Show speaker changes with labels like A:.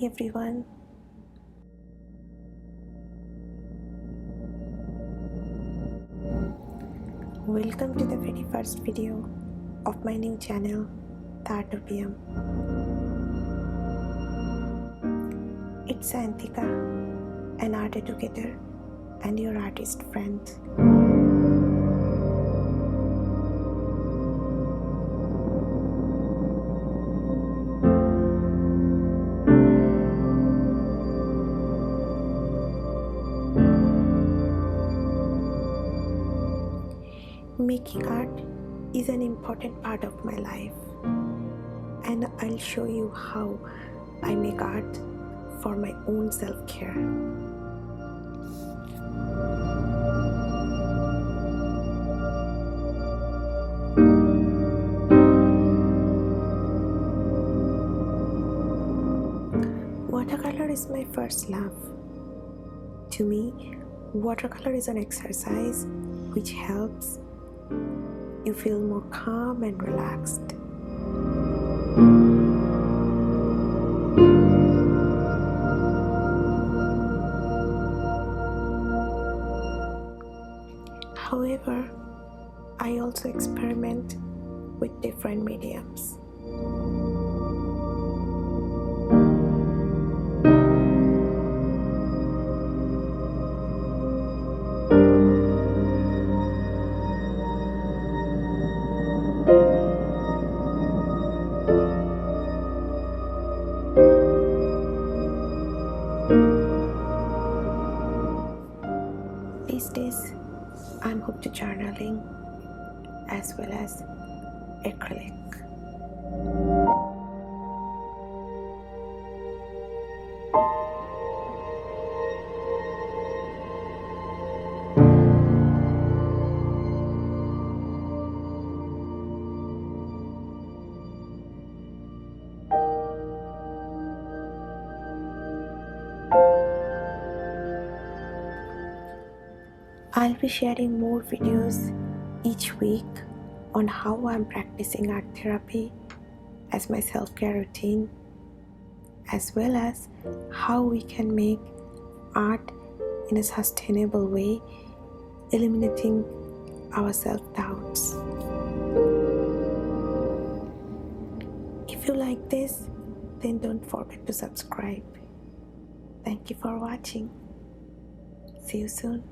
A: everyone. Welcome to the very first video of my new channel, the Artopium. It's Antika, an art educator and your artist friend. Making art is an important part of my life, and I'll show you how I make art for my own self-care. Watercolor is my first love. To me, watercolor is an exercise which helps you feel more calm and relaxed. However, I also experiment with different mediums. These days, I'm hooked to journaling as well as acrylic. I'll be sharing more videos each week on how I'm practicing art therapy as my self-care routine, as well as how we can make art in a sustainable way, eliminating our self-doubts. If you like this, then don't forget to subscribe. Thank you for watching. See you soon.